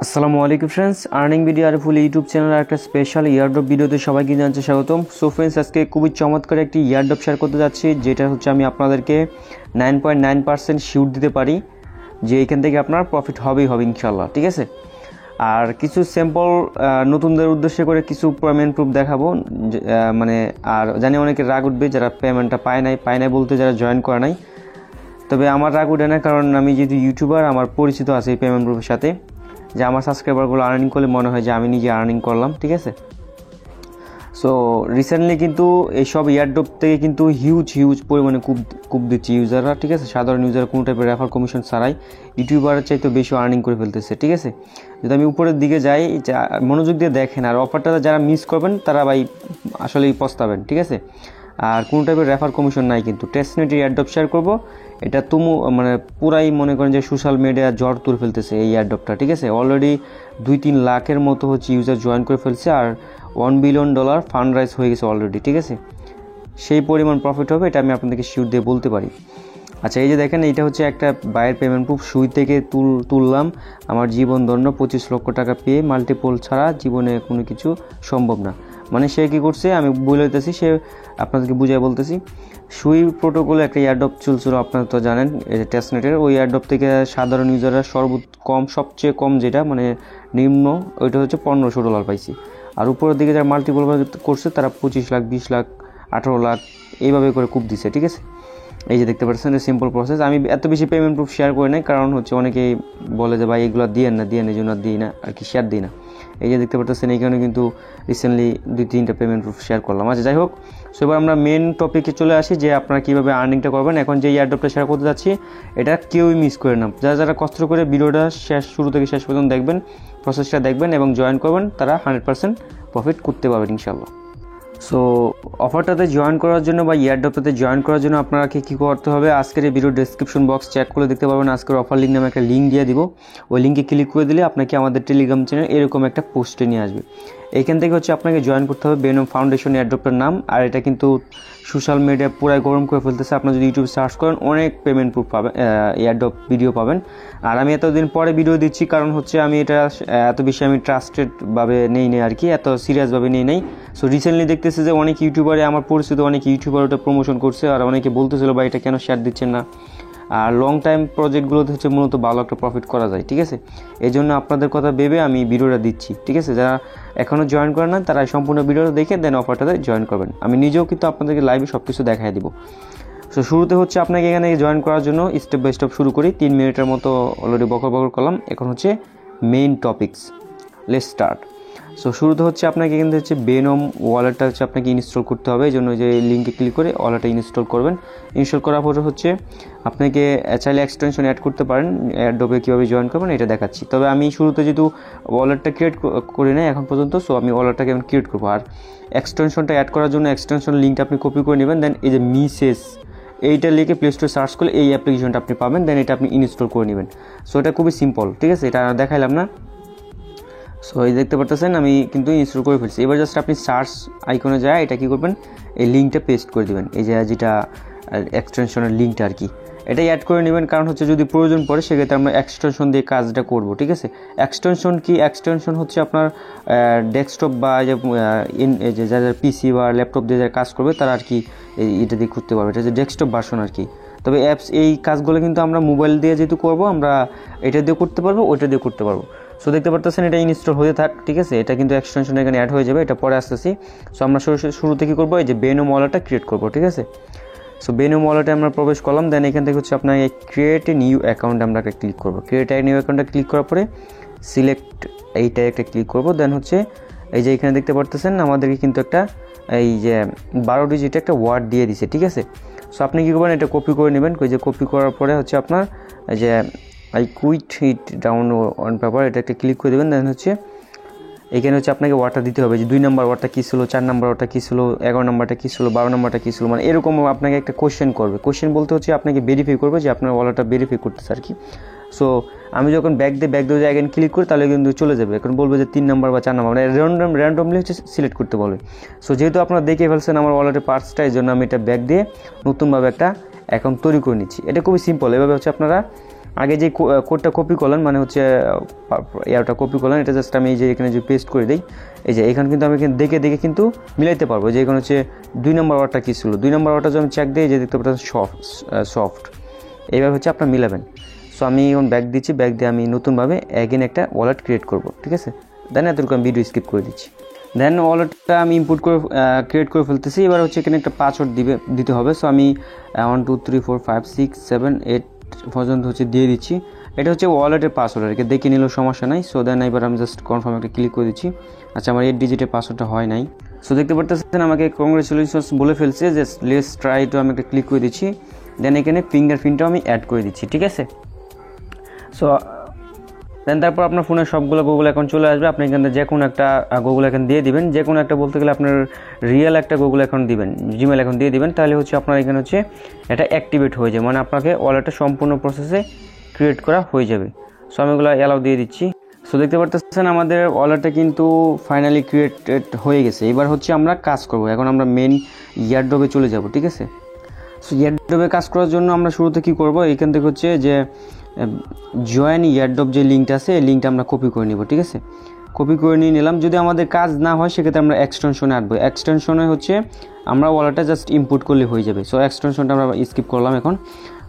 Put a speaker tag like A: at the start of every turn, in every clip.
A: আসসালামু আলাইকুম friends, earning video আর ফুল YouTube channel একটা স্পেশাল ইয়ারড্রপ ভিডিওতে সবাইকে জানাচ্ছি স্বাগতম। সো ফ্রেন্ডস, আজকে খুবই চমৎকার একটি ইয়ারড্রপ শেয়ার করতে যাচ্ছি, যেটা হচ্ছে আমি আপনাদেরকে 9.9% শিওর দিতে পারি যে এখান থেকে আপনার প্রফিট হবেই হবে ইনশাল্লাহ। ঠিক আছে, আর কিছু স্যাম্পল নতুনদের উদ্দেশ্যে করে কিছু পেমেন্ট প্রুফ দেখাবো। আর জানি অনেকে রাগ উঠবে যারা পেমেন্টটা পায় নাই বলতে যারা জয়েন করে নাই। তবে আমার রাগ উঠে না, কারণ আমি যেহেতু ইউটিউবার, আমার পরিচিত আছে এই পেমেন্ট প্রুফের সাথে, যে আমার সাবস্ক্রাইবারগুলো আর্নিং করলে মনে হয় যে আমি নিজে আর্নিং করলাম। ঠিক আছে, সো রিসেন্টলি কিন্তু এইসব ইয়ারড্রপ থেকে কিন্তু হিউজ পরিমাণে কূপ দিচ্ছে ইউজাররা। ঠিক আছে, সাধারণ ইউজার কোনো টাইপের রেফার কমিশন ছাড়াই ইউটিউবারের চাইতে বেশি আর্নিং করে ফেলতেছে। ঠিক আছে, যদি আমি উপরের দিকে যাই, মনোযোগ দিয়ে দেখেন, আর অফারটা যারা মিস করবেন তারা ভাই আসলেই পস্তাবেন। ঠিক আছে, আর কোনো টাইপের রেফার কমিশন নাই, কিন্তু টেস্টনেটের ইয়ারড্রপ শেয়ার করবো। এটা পুরাই মনে করেন যে সোশ্যাল মিডিয়া জ্বর তুলে ফেলতেছে এই ইয়ারড্রপটা। ঠিক আছে, অলরেডি 2-3 লাখের মতো হচ্ছে ইউজার জয়েন করে ফেলছে, আর $1 বিলিয়ন ফান্ড রাইজ হয়ে গেছে অলরেডি। ঠিক আছে, সেই পরিমাণ প্রফিট হবে, এটা আমি আপনাদেরকে শিওর দিয়ে বলতে পারি। আচ্ছা, এই যে দেখেন, এইটা হচ্ছে একটা বায়ের পেমেন্ট প্রুফ। সুই থেকে তুললাম, আমার জীবন ধন্য 25 লক্ষ টাকা পেয়ে মাল্টিপল ছাড়া জীবনে কোনো কিছু সম্ভব না। মানে সে কী করছে আমি বলতেছি, সে আপনাদেরকে বুঝাই বলতেছি। সুই প্রোটোকলে একটা এয়ারড্রপ চলছিল, আপনারা তো জানেন, টেস্টনেটের। ওই এয়ারড্রপ থেকে সাধারণ ইউজাররা সবচেয়ে কম যেটা মানে নিম্ন, ওইটা হচ্ছে $1500 পাইছি। আর উপরের দিকে যারা মাল্টিপল করছে তারা 25 লাখ, 20 লাখ, 18 লাখ এইভাবে করে কূপ দিছে। ঠিক আছে, এই যে দেখতে পাচ্ছেন, সিম্পল প্রসেস। আমি এত বেশি পেমেন্ট প্রুফ শেয়ার করি নাই, কারণ হচ্ছে অনেকেই বলে যে ভাই এগুলো দিয়ে এই জন্য দিই না আর কি, শেয়ার দিই না। এই যে দেখতে পাচ্ছেন, এইখানে কিন্তু রিসেন্টলি 2-3টা পেমেন্ট প্রুফ শেয়ার করলাম। আচ্ছা, যাই হোক, সো এবার আমরা মেন টপিকে চলে আসি, যে আপনারা কীভাবে আর্নিংটা করবেন। এখন যে এয়ারড্রপটা শেয়ার করতে যাচ্ছি, এটা কেউই মিস করে না। যারা কষ্ট করে ভিডিওটা শুরু থেকে শেষ পর্যন্ত দেখবেন, প্রসেসটা দেখবেন এবং জয়েন করবেন, তারা 100% প্রফিট করতে পারবেন ইনশাল্লাহ। সো অফারটাতে জয়েন করার জন্য বা ইয়ারড্রপটাতে জয়েন করার জন্য আপনাকে কী করতে হবে, আজকের এই ভিডিও ডেসক্রিপশন বক্স চেক করে দেখতে পারবেন। আজকের অফার লিঙ্ক নামে একটা লিঙ্ক দিয়ে দিব, ওই লিঙ্কে ক্লিক করে দিলে আপনাকে আমাদের টেলিগ্রাম চ্যানেল এরকম একটা পোস্টে নিয়ে আসবে। এইখান থেকে হচ্ছে আপনাকে জয়েন করতে হবে বেনম ফাউন্ডেশন এয়ারড্রপের নাম। আর এটা কিন্তু সোশ্যাল মিডিয়া পুরাই গরম করে ফেলতেছে। আপনার যদি ইউটিউব সার্চ করেন অনেক পেমেন্ট প্রুফ পাবেন, এয়ারড্রপ ভিডিও পাবেন। আর আমি এতদিন পরে ভিডিও দিচ্ছি, কারণ হচ্ছে আমি এটা এত বেশি আমি ট্রাস্টেডভাবে নেই আর কি, এত সিরিয়াসভাবে নেই। সো রিসেন্টলি দেখতেছি যে অনেক ইউটিউবারে, আমার পরিচিত অনেক ইউটিউবার ওটা প্রমোশন করছে, আর অনেকে বলতেছিল ভাই এটা কেন শেয়ার দিচ্ছেন না। আর লং টাইম প্রজেক্টগুলোতে হচ্ছে মূলত ভালো একটা প্রফিট করা যায়। ঠিক আছে, এই জন্য আপনাদের কথা ভেবে আমি ভিডিওটা দিচ্ছি। ঠিক আছে, যারা এখনও জয়েন করেন না তারা সম্পূর্ণ ভিডিওটা দেখে দেন অফারটাতে জয়েন করবেন। আমি নিজেও কিন্তু আপনাদেরকে লাইভে সব কিছু দেখাই দিব। সো শুরুতে হচ্ছে আপনাকে এখানে জয়েন করার জন্য স্টেপ বাই স্টেপ শুরু করি। 3 মিনিটের মতো অলরেডি বকর করলাম। এখন হচ্ছে main topics, let's start. So শুরুতে হচ্ছে আপনাকে কিন্তু হচ্ছে বেনম ওয়ালেটটা হচ্ছে আপনাকে ইনস্টল করতে হবে। এই জন্য যে লিঙ্কে ক্লিক করে ওয়ালেটটা ইনস্টল করবেন। ইনস্টল করার পরে হচ্ছে আপনাকে চাইলে এক্সটেনশন অ্যাড করতে পারেন। অ্যাডোবে কীভাবে জয়েন করবেন এটা দেখাচ্ছি। তবে আমি শুরুতে যেহেতু ওয়ালেটটা ক্রিয়েট করি নাই এখন পর্যন্ত, সো আমি ওয়ালেটটাকে আমি ক্রিয়েট করবো। আর এক্সটেনশনটা অ্যাড করার জন্য এক্সটেনশন লিঙ্কটা আপনি কপি করে নেবেন। দেন এই যে মিসেস এইটা লিখে প্লে স্টোরে সার্চ করলে এই অ্যাপ্লিকেশনটা আপনি পাবেন। দেন এটা আপনি ইনস্টল করে নেবেন। সো এটা খুবই সিম্পল। ঠিক আছে, এটা দেখাইলাম না। সো এই দেখতে পারতেছেন আমি কিন্তু ইনস্টল করে ফেলছি। এবার জাস্ট আপনি সার্চ আইকনে যায় এটা কী করবেন, এই লিঙ্কটা পেস্ট করে দেবেন, এই যে যেটা এক্সটেনশনের লিঙ্কটা আর কি, এটাই অ্যাড করে নেবেন। কারণ হচ্ছে যদি প্রয়োজন পড়ে সেক্ষেত্রে আমরা এক্সটেনশন দিয়ে কাজটা করব। ঠিক আছে, এক্সটেনশন কি, এক্সটেনশন হচ্ছে আপনার ডেস্কটপ বা যে যাদের পিসি বা ল্যাপটপ দিয়ে যারা কাজ করবে তারা আর কি এটা দিয়ে করতে পারবে। এটা যে ডেস্কটপ ভার্সন আর কি। তবে অ্যাপস এই কাজগুলো কিন্তু আমরা মোবাইল দিয়ে যেহেতু করবো, আমরা এটা দিয়ে করতে পারবো, ওইটা দিয়ে করতে পারবো। সো দেখতে পারতেছেন এটা ইনস্টল হয়ে থাক। ঠিক আছে, এটা কিন্তু এক্সটেনশন এখানে অ্যাড হয়ে যাবে, এটা পরে আসতেছি। সো আমরা শুরুতে কী করবো, এই যে বেনম ওয়ালেটটা ক্রিয়েট করবো। ঠিক আছে, সো বেনম ওয়ালেটে আমরা প্রবেশ করলাম। দেন এখান থেকে হচ্ছে আপনার ক্রিয়েট এ নিউ অ্যাকাউন্ট আমরা একটা ক্লিক করবো। ক্রিয়েট এ নিউ অ্যাকাউন্টটা ক্লিক করার পরে সিলেক্ট এইটাই একটা ক্লিক করবো। দেন হচ্ছে এই যে এখানে দেখতে পারতেছেন আমাদেরকে কিন্তু একটা এই যে 12 ডিজিট একটা ওয়ার্ড দিয়ে দিছে। ঠিক আছে, সো আপনি কী করবেন, এটা কপি করে নেবেন। ওই যে কপি করার পরে হচ্ছে আপনার এই যে I quit it down on paper এটা একটা ক্লিক করে দেবেন। দেন হচ্ছে এখানে হচ্ছে আপনাকে ওয়ার্ডটা দিতে হবে, যে 2 নম্বর ওয়ার্ডটা কী ছিল, 4 নম্বর ওয়ার্ডটা কী ছিল, 11 নম্বরটা কী ছিল, 12 নম্বরটা কী ছিল, মানে এরকম আপনাকে একটা কোশ্চেন করবে। কোশ্চেন বলতে হচ্ছে আপনাকে ভেরিফাই করবে যে আপনার ওয়ালেটটা ভেরিফাই করতেছে আর কি। সো আমি যখন ব্যাক দিয়ে জায়গায় ক্লিক করি তাহলে কিন্তু চলে যাবে। এখন বলবে যে 3 নম্বর বা 4 নম্বর, মানে র্যান্ডমলি হচ্ছে সিলেক্ট করতে বলবে। সো যেহেতু আপনারা দেখে ফেলছেন আমার ওয়ালেটের পার্টসটা, এই জন্য আমি এটা ব্যাক দিয়ে নতুনভাবে একটা অ্যাকাউন্ট তৈরি করে নিচ্ছি। এটা খুবই সিম্পল। এভাবে হচ্ছে আপনারা আগে যে কোডটা কপি করলেন মানে হচ্ছে ইয়ারটা কপি করলেন, এটা জাস্ট আমি এই যে এখানে যে পেস্ট করে দিই, এই যে এখানে কিন্তু আমি দেখে কিন্তু মিলাইতে পারবো যে এখানে হচ্ছে 2 নম্বর ওয়ার্ডটা কী ছিল। 2 নম্বর ওয়ার্ডটা যদি আমি চেক দিই যে দেখতে পাচ্ছেন সফট, এইভাবে হচ্ছে আপনার মিলাবেন। সো আমি এখন ব্যাক দিচ্ছি, ব্যাক দিয়ে আমি নতুনভাবে অ্যাগেন একটা ওয়ালেট ক্রিয়েট করব, ঠিক আছে। দেন এতটুকু আমি ভিডিও স্কিপ করে দিচ্ছি। দেন ওয়ালেটটা আমি ইম্পোর্ট করে ক্রিয়েট করে ফেলতেছি। এবার হচ্ছে এখানে একটা পাসওয়ার্ড দিতে হবে। সো আমি 1 2 3 4 5 6 7 8 পর্যন্ত হচ্ছে দিয়ে দিচ্ছি। এটা হচ্ছে ওয়ালেটের পাসওয়ার্ড, আর কি দেখে নিলেও সমস্যা নাই। সো দেন এবার আমি জাস্ট কনফার্ম একটা ক্লিক করে দিচ্ছি। আচ্ছা, আমার 8 ডিজিটের পাসওয়ার্ডটা হয় নাই। সো দেখতে পারতেছেন আমাকে কংগ্রেচুলেশনস বলে ফেলছে, যে লেটস ট্রাই টু, আমি একটা ক্লিক করে দিচ্ছি। দেন এখানে ফিঙ্গারপ্রিন্টটাও আমি অ্যাড করে দিচ্ছি, ঠিক আছে। সো দেন তারপর আপনার ফোনের সবগুলো গুগল অ্যাকাউন্ট চলে আসবে। আপনি এখানে যে কোনো একটা গুগল অ্যাকাউন্ট দিয়ে দিবেন, যে কোনো একটা বলতে গেলে আপনার রিয়েল একটা গুগল অ্যাকাউন্ট দিবেন, জিমেল অ্যাকাউন্ট দিয়ে দিবেন, তাহলে হচ্ছে আপনার এখানে হচ্ছে এটা অ্যাক্টিভেট হয়ে যাবে, মানে আপনাকে ওয়ালেটটা সম্পূর্ণ প্রসেসে ক্রিয়েট করা হয়ে যাবে। সো আমি এগুলো অ্যালাউ দিয়ে দিচ্ছি। সো দেখতে পারতেছেন আমাদের ওয়ালেটটা কিন্তু ফাইনালি ক্রিয়েটেড হয়ে গেছে। এবার হচ্ছে আমরা কাজ করব, এখন আমরা মেন ইয়ারড্রপে চলে যাব, ঠিক আছে। সো ইয়ারড্রপে কাজ করার জন্য আমরা শুরুতে কি করব, এখান থেকে হচ্ছে যে জয়েন ইয়ারড্রপ যে লিঙ্কটা আছে, এই লিঙ্কটা আমরা কপি করে নিব, ঠিক আছে। কপি করে নিয়ে নিলাম। যদি আমাদের কাজ না হয় সেক্ষেত্রে আমরা এক্সটেনশনে আসবো। এক্সটেনশনে হচ্ছে আমরা ওয়ালেটটা জাস্ট ইম্পোর্ট করলে হয়ে যাবে। সো এক্সটেনশনটা আমরা স্কিপ করলাম এখন।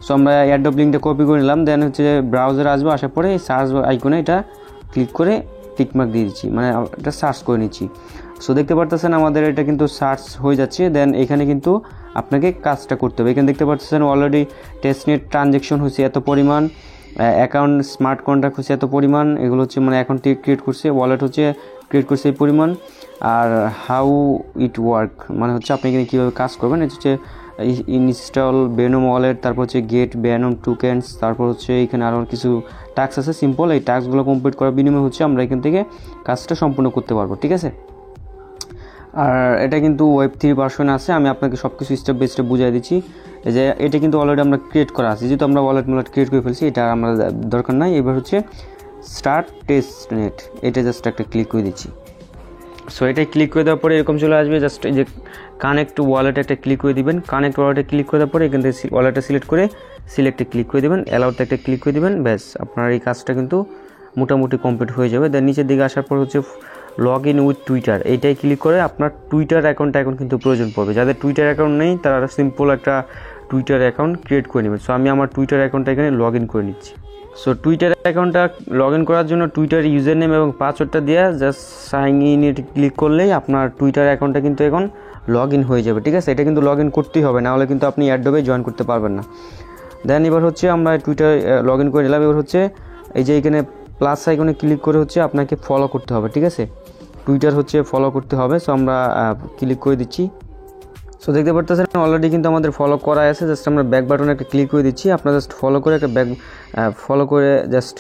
A: সো আমরা ইয়ারড্রপ লিঙ্কটা কপি করে নিলাম। দেন হচ্ছে ব্রাউজারে আসবো, আসার পরে সার্চ আইকনে এটা ক্লিক করে টিকমার্ক দিয়ে দিচ্ছি, মানে এটা সার্চ করে নিচ্ছি। সো দেখতে পারতেছেন আমাদের এটা কিন্তু সার্চ হয়ে যাচ্ছে। দেন এখানে কিন্তু আপনাকে কাজটা করতে হবে। এখানে দেখতে পাচ্ছেন অলরেডি টেস্টনেট ট্রানজ্যাকশন হয়েছে এত পরিমাণ, অ্যাকাউন্ট স্মার্ট কন্ট্রাক্ট হচ্ছে এত পরিমাণ, এগুলো হচ্ছে মানে অ্যাকাউন্ট ক্রিয়েট করছে, ওয়ালেট হচ্ছে ক্রিয়েট করছে এই পরিমাণ। আর হাউ ইট ওয়ার্ক মানে হচ্ছে আপনি এখানে কীভাবে কাজ করবেন, এটা হচ্ছে ইনস্টল বেনম ওয়ালেট, তারপর হচ্ছে গেট বেনম টোকেন্স, তারপর হচ্ছে এখানে আরও কিছু টাস্ক আছে সিম্পল। এই টাস্কগুলো কমপ্লিট করার বিনিময়ে হচ্ছে আমরা এখান থেকে কাজটা সম্পূর্ণ করতে পারবো, ঠিক আছে। আর এটা কিন্তু ওয়েব 3 ভার্সনে আছে, আমি আপনাকে সব কিছু স্টেপ বাই স্টেপ বুঝিয়ে দিচ্ছি। যে এটা কিন্তু অলরেডি আমরা ক্রিয়েট করা আছে, যেহেতু আমরা ওয়ালেট ক্রিয়েট করে ফেলছি, এটা আমরা দরকার নাই। এবার হচ্ছে স্টার্ট টেস্টনেট, এটা জাস্ট একটা ক্লিক করে দিচ্ছি। সো এটাই ক্লিক করে দেওয়ার পরে এরকম চলে আসবে। জাস্ট এই যে কানেক্ট ওয়ালেট একটা ক্লিক করে দিবেন। কানেক্ট ওয়ালেটে ক্লিক করে দেওয়ার পরে এখান থেকে ওয়ালেটটা সিলেক্ট করে সিলেক্টে ক্লিক করে দেবেন, অ্যালাউতে একটা ক্লিক করে দেবেন। ব্যাস, আপনার এই কাজটা কিন্তু মোটামুটি কমপ্লিট হয়ে যাবে। দেন নিচের দিকে আসার পর হচ্ছে লগ ইন উইথ টুইটার, এইটাই ক্লিক করে আপনার টুইটার অ্যাকাউন্টটা এখন কিন্তু প্রয়োজন পড়বে। যাদের টুইটার অ্যাকাউন্ট নেই তারা সিম্পল একটা টুইটার অ্যাকাউন্ট ক্রিয়েট করে নেবেন। সো আমি আমার টুইটার অ্যাকাউন্টটা এখানে লগ ইন করে নিচ্ছি। সো টুইটার অ্যাকাউন্টটা লগ ইন করার জন্য টুইটার ইউজার নেম এবং পাসওয়ার্ডটা দিয়ে জাস্ট সাইন ইন ক্লিক করলেই আপনার টুইটার অ্যাকাউন্টটা কিন্তু এখন লগ ইন হয়ে যাবে, ঠিক আছে। এটা কিন্তু লগ ইন করতেই হবে, না হলে কিন্তু আপনি ইয়ারড্রপে জয়েন করতে পারবেন না। দেন এবার হচ্ছে আমরা টুইটার লগ ইন করে নিলাম। এবার হচ্ছে এই যে এখানে প্লাস আইকনে ক্লিক করে হচ্ছে আপনাকে ফলো করতে হবে, ঠিক আছে। টুইটার হচ্ছে ফলো করতে হবে। সো আমরা ক্লিক করে দিচ্ছি। সো দেখতে পারতেছেন অলরেডি কিন্তু আমাদের ফলো করা আছে। জাস্ট আমরা ব্যাক বাটনে একটা ক্লিক করে দিচ্ছি। আপনার জাস্ট ফলো করে একটা ফলো করে জাস্ট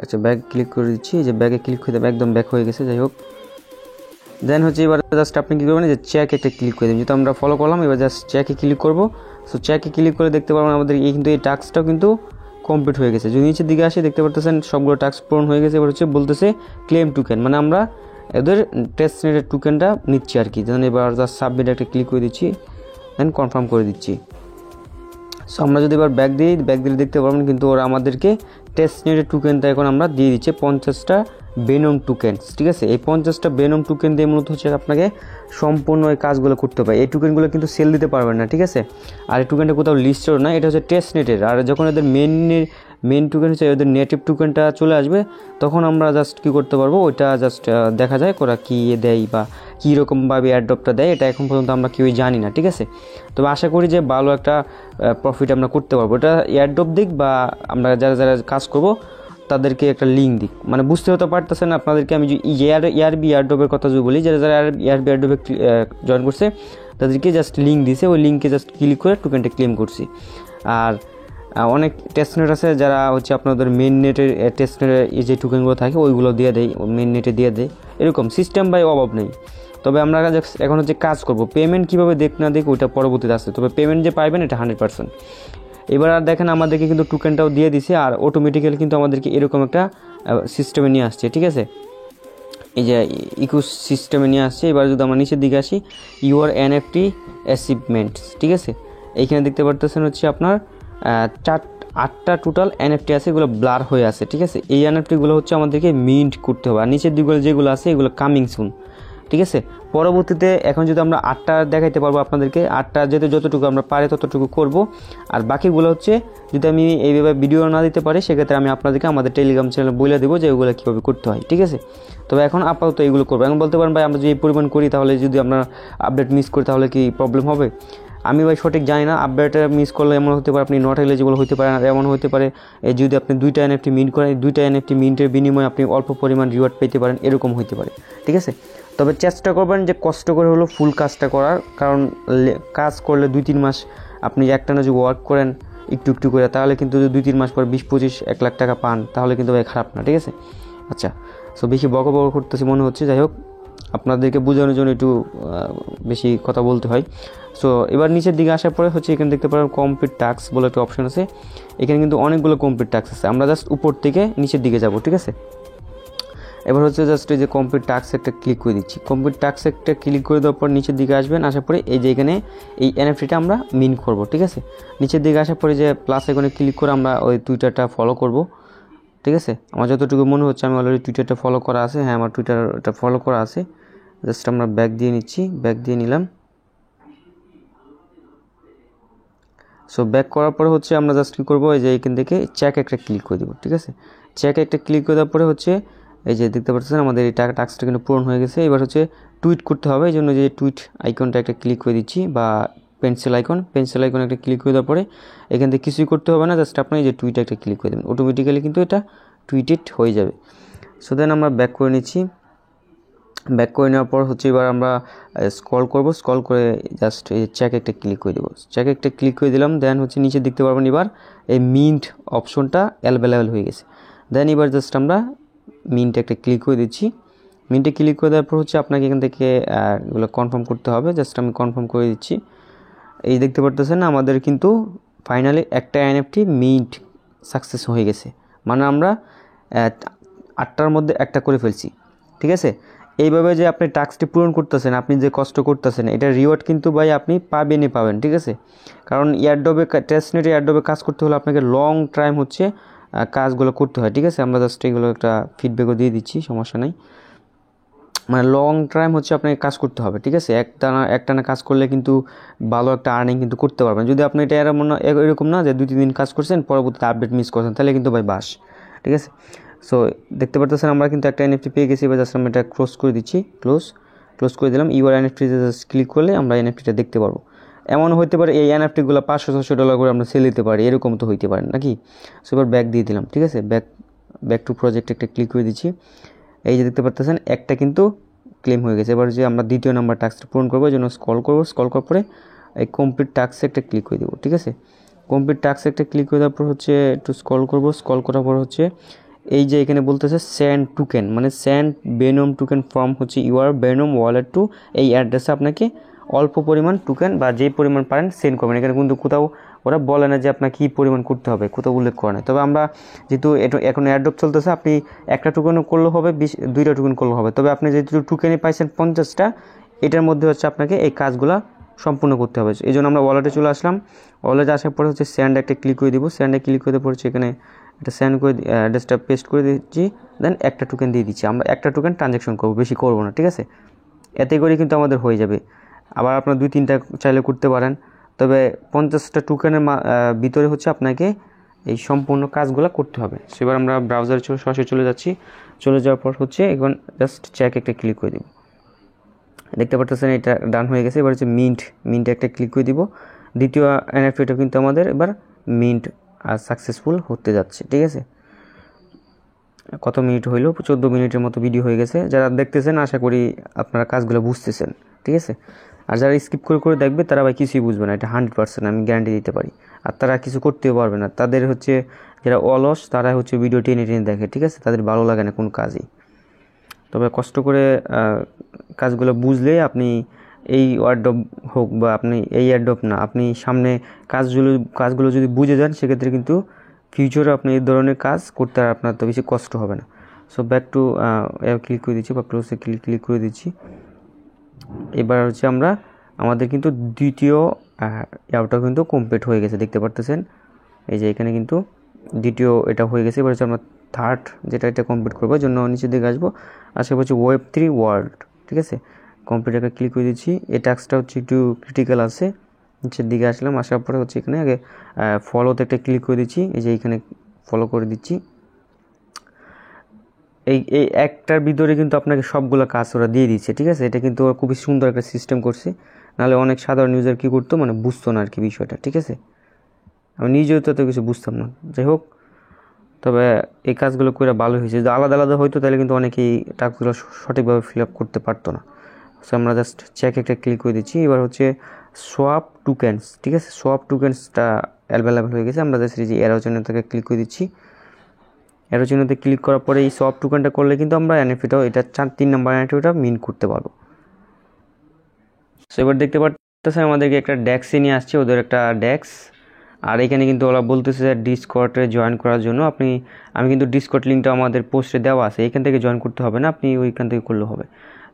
A: আচ্ছা ব্যাক ক্লিক করে দিচ্ছি। যে ব্যাকে ক্লিক করে দেবে, একদম ব্যাক হয়ে গেছে, যাই হোক। দেন হচ্ছে এবার জাস্ট আপনি কী করবেন, যে চেক একটা ক্লিক করে দেবেন। যেহেতু আমরা ফলো করলাম, এবার জাস্ট চেকে ক্লিক করবো। সো চেকে ক্লিক করে দেখতে পারবেন আমাদের কিন্তু এই টাস্কটাও কিন্তু কমপ্লিট হয়ে গেছে। যদি নিচের দিকে আসি দেখতে পারতেছেন সবগুলো টাস্ক পূরণ হয়ে গেছে। এবার হচ্ছে বলতেছে ক্লেম টোকেন, মানে আমরা এদের টেস্টনেটের টোকেনটা নিচ্ছি আর কি। যেন এবার জাস্ট সাবমিট একটা ক্লিক করে দিচ্ছি, দেন কনফার্ম করে দিচ্ছি। সো আমরা যদি এবার ব্যাক দিলে দেখতে পারবেন কিন্তু ওরা আমাদেরকে টেস্টনেটের টোকেনটা এখন আমরা দিয়ে দিচ্ছে 50টা বেনম টোকেনস, ঠিক আছে। এই 50টা বেনম টোকেন দিয়ে মূলত হচ্ছে আপনাকে সম্পূর্ণ এই কাজগুলো করতে হবে। এই টোকেনগুলো কিন্তু সেল দিতে পারবেন না, ঠিক আছে। আর এই টোকেনটা কোথাও লিস্টেড না, এটা হচ্ছে টেস্টনেটের। আর যখন এদের মেন টোকেন হচ্ছে এদের নেটিভ টোকেনটা চলে আসবে, তখন আমরা জাস্ট কী করতে পারবো, ওইটা জাস্ট দেখা যায় ওরা কী দেয় বা কী রকমভাবে এয়ারড্রপটা দেয়, এটা এখন পর্যন্ত আমরা কেউই জানি না, ঠিক আছে। তবে আশা করি যে ভালো একটা প্রফিট আমরা করতে পারবো। এটা এয়ারড্রপ দিক বা আমরা যারা কাজ করবো তাদেরকে একটা লিঙ্ক দিক, মানে বুঝতে হতে পারতেছেন আপনাদেরকে। আমি যে ইয়ারবি এয়ারড্রপের কথা যদি বলি, যারা ইয়ারবি এয়ারড্রপে জয়েন করছে তাদেরকে জাস্ট লিঙ্ক দিছে, ওই লিঙ্কে জাস্ট ক্লিক করে টোকেনটা ক্লেম করছি। আর অনেক টেস্টনেট আছে যারা হচ্ছে আপনাদের মেন নেটের টেস্টনেটের এই যে টোকেনগুলো থাকে ওইগুলো দিয়ে দেয়, মেন নেটে দিয়ে দেয়, এরকম সিস্টেম বাই অভাব নেই। তবে আমরা এখন হচ্ছে কাজ করব, পেমেন্ট কীভাবে দেখ না দেখ ওইটা পরবর্তীতে আসছে, তবে পেমেন্ট যে পাইবেন এটা 100%। এবার আর দেখেন আমাদেরকে কিন্তু টোকেনটাও দিয়ে দিছে, আর অটোমেটিক্যালি কিন্তু আমাদেরকে এরকম একটা সিস্টেমে নিয়ে আসছে, ঠিক আছে। এই যে ইকো সিস্টেমে নিয়ে আসছে। এবার যদি আমরা নিচের দিকে আসি, ইউর এনএফটি অ্যাচিভমেন্টস, ঠিক আছে। এইখানে দেখতে পারতেছেন হচ্ছে আপনার 8টা টোটাল এনএফটি আছে, এগুলো ব্লার হয়ে আছে, ঠিক আছে। এই এনএফটিগুলো হচ্ছে আমাদেরকে মিন্ট করতে হবে। আর নিচের দিকগুলো যেগুলো আছে এগুলো কামিং সুন, ঠিক আছে। পরবর্তীতে এখন যদি আমরা 8টা দেখাইতে পারবো আপনাদেরকে, 8টা যেতে যতটুকু আমরা পারি ততটুকু করব। আর বাকিগুলো হচ্ছে যদি আমি এইভাবে ভিডিও না দিতে পারি সেক্ষেত্রে আমি আপনাদেরকে আমাদের টেলিগ্রাম চ্যানেলে বলে দেবো যে ওগুলো কীভাবে করতে হয়, ঠিক আছে। তবে এখন আপাতত এইগুলো করবো। এখন বলতে পারেন ভাই আমরা যদি এই পরিমাণ করি তাহলে যদি আমরা আপডেট মিস করি তাহলে কি প্রবলেম হবে? আমি ভাই সঠিক জানি না। আপডেট মিস করলে এমন হতে পারে আপনি নট এলিজিবল হতে পারেন, আর এমন হতে পারে যদি আপনি 2টা এনএফটি মিন্ট করেন, 2টা এনএফটি মিন্টের বিনিময়ে আপনি অল্প পরিমাণ রিওয়ার্ড পেতে পারেন, এরকম হতে পারে, ঠিক আছে। তবে চেষ্টা করবেন যে কষ্ট করে হলো ফুল কাজটা করার, কারণ কাজ করলে 2-3 মাস আপনি একটানা যদি ওয়ার্ক করেন একটু একটু করে, তাহলে কিন্তু 2-3 মাস পর 20-25-1 লাখ টাকা পান, তাহলে কিন্তু ভাই খারাপ না, ঠিক আছে। আচ্ছা, সো বেশি বক করতেছি মনে হচ্ছে, যাই হোক আপনাদেরকে বোঝানোর জন্য একটু বেশি কথা বলতে হয়। সো এবার নিচের দিকে আসার পরে হচ্ছে এখানে দেখতে পারেন কমপ্লিট টাস্ক বলে একটা অপশন আছে। এখানে কিন্তু অনেকগুলো কমপ্লিট টাস্ক আছে, আমরা জাস্ট উপর থেকে নিচের দিকে যাব, ঠিক আছে। এবার হচ্ছে জাস্ট এই যে কমপ্লিট টাস্ক একটা ক্লিক করে দিচ্ছি। কমপ্লিট টাস্ক একটা ক্লিক করে দেওয়ার পর নিচের দিকে আসবেন, আসার পরে এই যে এখানে এই এনএফটিটা আমরা মিন করব, ঠিক আছে। নিচের দিকে আসার পরে যে প্লাস এখানে ক্লিক করে আমরা ওই টুইটারটা ফলো করব, ঠিক আছে। আমার যতটুকু মনে হচ্ছে আমি অলরেডি টুইটারটা ফলো করা আছে, হ্যাঁ আমার টুইটারটা ফলো করা আছে। জাস্ট আমরা ব্যাক দিয়ে নিচ্ছি, ব্যাক দিয়ে নিলাম। সো ব্যাক করার পরে হচ্ছে আমরা জাস্ট কী করবো, এই যে এখান থেকে চেক একটা ক্লিক করে দেবো, ঠিক আছে। চেক একটা ক্লিক করে দেওয়ার পরে হচ্ছে এই যে দেখতে পাচ্ছেন আমাদের এই টাস্কটা কিন্তু পূরণ হয়ে গেছে। এবার হচ্ছে টুইট করতে হবে, এই জন্য যে টুইট আইকনটা একটা ক্লিক করে দিচ্ছি, বা পেন্সিল আইকন একটা ক্লিক করে দেওয়ার পরে এখান থেকে কিছুই করতে হবে না, জাস্ট আপনি এই যে টুইট একটা ক্লিক করে দেবেন, অটোমেটিক্যালি কিন্তু এটা টুইটেড হয়ে যাবে। সো দেন আমরা ব্যাক করে নিচ্ছি। ব্যাক করে নেওয়ার পর হচ্ছে এবার আমরা স্ক্রল করব, স্ক্রল করে জাস্ট এই চেক একটা ক্লিক করে দেবো, চেক একটা ক্লিক করে দিলাম। দেন হচ্ছে নিচে দেখতে পারবেন এবার এই মিন্ট অপশনটা অ্যাভেলেবেল হয়ে গেছে। দেন এবার জাস্ট আমরা মিন্ট একটা ক্লিক করে দিচ্ছি। মিন্টে ক্লিক করে দেওয়ার পর হচ্ছে আপনাকে এখান থেকে এগুলো কনফার্ম করতে হবে, জাস্ট আমি কনফার্ম করে দিচ্ছি। এই দেখতে পারতেছেন আমাদের কিন্তু ফাইনালি একটা এনএফটি মিন্ট সাকসেস হয়ে গেছে, মানে আমরা 8টার মধ্যে একটা করে ফেলছি, ঠিক আছে। এইভাবে যে আপনি টাস্কটি পূরণ করতেছেন, আপনি যে কষ্ট করতেছেন, এটা রিওয়ার্ড কিন্তু ভাই আপনি পাবেন, ঠিক আছে। কারণ এয়ারড্রপে টেস্টনেট এয়ারড্রপে কাজ করতে হলে আপনাকে লং টাইম হচ্ছে কাজগুলো করতে হয়, ঠিক আছে। আমরা জাস্ট এগুলো একটা ফিডব্যাকও দিয়ে দিচ্ছি, সমস্যা নাই। মানে লং টাইম হচ্ছে আপনাকে কাজ করতে হবে, ঠিক আছে। একটানা কাজ করলে কিন্তু ভালো একটা আর্নিং কিন্তু করতে পারবেন। যদি আপনি এটা এরকম না যে 2-3 দিন কাজ করছেন পরবর্তীতে আপডেট মিস করছেন, তাহলে কিন্তু ভাই বাস, ঠিক আছে। সো দেখতে পারতেছেন আমরা কিন্তু একটা এনএফটি পেয়ে গেছি। এবার জাস্ট আমরা এটা ক্লোজ করে দিচ্ছি, ক্লোজ করে দিলাম। ইউআর এনএফটিতে জাস্ট ক্লিক করলে আমরা এনএফটিটা দেখতে পারবো। এমন হতে পারে এই এনএফটিগুলো $500-600 করে আমরা সেল দিতে পারি, এরকম তো হইতে পারে নাকি। সো এবার ব্যাক দিয়ে দিলাম, ঠিক আছে। ব্যাক টু প্রজেক্ট একটা ক্লিক করে দিচ্ছি। এই যে দেখতে পাচ্ছেন একটা কিন্তু ক্লেম হয়ে গেছে। এবার যে আমরা দ্বিতীয় নাম্বার টাস্কটা পূরণ করবো, এই জন্য স্ক্রল করার পরে এই কমপ্লিট টাস্কে একটা ক্লিক করে দেবো, ঠিক আছে। কমপ্লিট টাস্কে একটা ক্লিক করে দেওয়ার পর হচ্ছে একটু স্ক্রল করার পর হচ্ছে এই যে এখানে বলতেছে সেন্ড টোকেন, মানে সেন্ড বেনম টোকেন ফ্রম হচ্ছে ইউর বেনম ওয়ালেট টু, এই অ্যাড্রেসে আপনাকে অল্প পরিমাণ টোকেন বা যেই পরিমাণ পারেন সেন্ড করবেন। এখানে কিন্তু কোথাও ওরা বলে না যে আপনার কী পরিমাণ করতে হবে, কোথাও উল্লেখ করে না। তবে আমরা যেহেতু এখন এয়ারড্রপ চলতেছে, আপনি একটা টোকেনও করলেও হবে, 2টা টোকেন করলেও হবে। তবে আপনি যেহেতু টোকেনে পাইছেন 50টা, এটার মধ্যে হচ্ছে আপনাকে এই কাজগুলো সম্পূর্ণ করতে হবে। এই জন্য আমরা ওয়ালেটে চলে আসলাম। ওয়ালেটে আসার পরে হচ্ছে সেন্ড একটা ক্লিক করে দিব। সেন্ডে ক্লিক করে পড়ছে এখানে এটা সেন্ড করে অ্যাড্রেসটা পেস্ট করে দিচ্ছি। দেন একটা টোকেন দিয়ে দিচ্ছি। আমরা একটা টোকেন ট্রানজ্যাকশন করবো, বেশি করবো না, ঠিক আছে। এতে করে কিন্তু আমাদের হয়ে যাবে। আবার আপনার 2-3টা চাইলে করতে পারেন, তবে 50টা টোকেনের ভিতরে হচ্ছে আপনাকে এই সম্পূর্ণ কাজগুলো করতে হবে। সেবার আমরা ব্রাউজারে সরাসরি চলে যাচ্ছি। চলে যাওয়ার পর হচ্ছে এখন জাস্ট চেক একটা ক্লিক করে দিব। দেখতে পাচ্ছেন এটা ডান হয়ে গেছে। এবার হচ্ছে মিন্টে একটা ক্লিক করে দিব। দ্বিতীয় এনএফটিটা কিন্তু আমাদের এবার মিন্ট আর সাকসেসফুল হতে যাচ্ছে, ঠিক আছে। কত মিনিট হইলো? 14 মিনিটের মতো ভিডিও হয়ে গেছে। যারা দেখতেছেন আশা করি আপনারা কাজগুলো বুঝতেছেন, ঠিক আছে। আর যারা স্কিপ করে দেখবে তারা ভাই কিছুই বুঝবে না, এটা 100% আমি গ্যারান্টি দিতে পারি। আর তারা কিছু করতেও পারবে না। তাদের হচ্ছে যারা অলস তারা হচ্ছে ভিডিও টেনে দেখে, ঠিক আছে। তাদের ভালো লাগে না কোনো কাজই। তবে কষ্ট করে কাজগুলো বুঝলে আপনি এই এয়ারড্রপ হোক বা আপনি এই এয়ারড্রপ না, আপনি সামনে কাজগুলো যদি বুঝে যান সেক্ষেত্রে কিন্তু ফিউচারে আপনি এই ধরনের কাজ করতে আর আপনার তো বেশি কষ্ট হবে না। সো ব্যাক টু ক্লিক করে দিচ্ছি বা ক্লোজে ক্লিক করে দিচ্ছি। এবার হচ্ছে আমাদের কিন্তু দ্বিতীয় ইয়ারটা কিন্তু কমপ্লিট হয়ে গেছে, দেখতে পারতেছেন এই যে এখানে কিন্তু দ্বিতীয় এটা হয়ে গেছে। এবার হচ্ছে আমরা থার্ড যেটা এটা কমপ্লিট করবো জন্য নিচের দিকে আসবো, আসে হচ্ছে Web3 ওয়ার্ল্ড, ঠিক আছে। কমপ্লিট একটা ক্লিক করে দিচ্ছি। এই টাস্কটা হচ্ছে একটু ক্রিটিক্যাল আছে। নিচের দিকে আসলাম, আসার পরে হচ্ছে এখানে আগে ফলোতে একটা ক্লিক করে দিচ্ছি। এই যে এখানে ফলো করে দিচ্ছি। এই একটার ভিতরে কিন্তু আপনাকে সবগুলো কাজ ওরা দিয়ে দিচ্ছে, ঠিক আছে। এটা কিন্তু ওরা খুবই সুন্দর একটা সিস্টেম করছে, নাহলে অনেক সাধারণ ইউজার কী করতো মানে বুঝতো না আর কি বিষয়টা, ঠিক আছে। আমি নিজেও তো কিছু বুঝতাম না, যাই হোক। তবে এই কাজগুলো করে ভালো হয়েছে। যদি আলাদা আলাদা হয়তো তাহলে কিন্তু অনেকেই টাস্কগুলো সঠিকভাবে ফিল আপ করতে পারতো না। সো আমরা জাস্ট চেক একটা ক্লিক করে দিচ্ছি। এবার হচ্ছে সোয়াপ টোকেন্স, ঠিক আছে। সোয়াপ টোকেন্সটা অ্যাভেলেবেল হয়ে গেছে। আমরা জাস্ট এই যে অ্যারো চিহ্নটাকে ক্লিক করে দিচ্ছি। অ্যারো চিহ্নতে ক্লিক করার পরে এই সোয়াপ টোকেনটা করলে কিন্তু আমরা এনএফটিটাও এটা 3 নাম্বার এনএফটিটা মিন করতে পারবো। সো এবার দেখতে পাচ্ছেন আমাদেরকে একটা ডেক্সে নিয়ে আসছে, ওদের একটা ডেক্স। আর এখানে কিন্তু ওরা বলতেছে যে ডিসকর্ডে জয়েন করার জন্য আমি কিন্তু ডিসকর্ড লিঙ্কটা আমাদের পোস্টে দেওয়া আছে, এখান থেকে জয়েন করতে হবে না, আপনি ওইখান থেকে করলে হবে।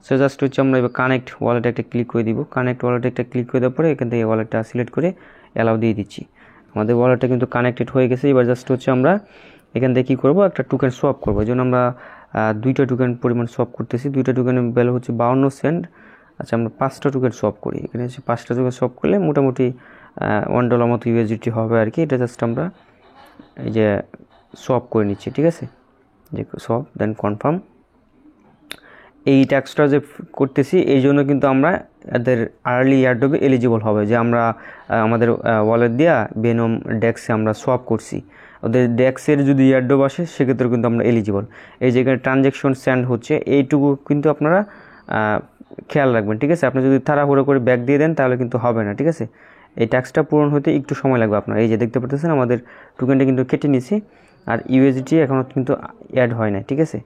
A: সো জাস্ট হচ্ছে আমরা এবার কানেক্ট ওয়ালেটে একটা ক্লিক করে দিব। কানেক্ট ওয়ালেটে একটা ক্লিক করে দেওয়ার পরে এখান থেকে ওয়ালেটটা সিলেক্ট করে অ্যালাউ দিয়ে দিচ্ছি। আমাদের ওয়ালেটটা কিন্তু কানেক্টেড হয়ে গেছে। এবার জাস্ট হচ্ছে আমরা এখান থেকে কী করবো, একটা টোকেন সোয়াপ করবো। এই জন্য আমরা 2টা টোকেন পরিমাণ সোয়াপ করতেছি। 2টা টোকেনের ভ্যালু হচ্ছে 52 সেন্ট। আচ্ছা, আমরা 5টা টোকেন সোয়াপ করি। এখানে হচ্ছে 5টা টোকেন সোয়াপ করলে মোটামুটি $1 মতো ইউএসডিটি হবে আর কি। এটা জাস্ট আমরা এই যে সোয়াপ করে নিচ্ছি, ঠিক আছে। যে সোয়াপ দেন কনফার্ম। এই ট্যাক্সটা যে করতেছি এই জন্য কিন্তু আমরা এদের আর্লি এয়ারড্রপে এলিজিবল হবে, যে আমরা আমাদের ওয়ালেট দিয়া বেনম ডেক্সে আমরা সোয়াপ করছি। ওদের ডেক্সের যদি এয়ারড্রপ আসে সেক্ষেত্রে কিন্তু আমরা এলিজিবল। এই যেখানে ট্রানজ্যাকশন সেন্ড হচ্ছে এইটুকু কিন্তু আপনারা খেয়াল রাখবেন, ঠিক আছে। আপনি যদি তাড়াহুড়ো করে ব্যাক দিয়ে দেন তাহলে কিন্তু হবে না, ঠিক আছে। এই ট্যাক্সটা পূরণ হতে একটু সময় লাগবে আপনার। এই যে দেখতে পাচ্ছেন আমাদের টোকেনটা কিন্তু কেটে নিছি, আর ইউএসডিটি এখনও কিন্তু অ্যাড হয় না, ঠিক আছে।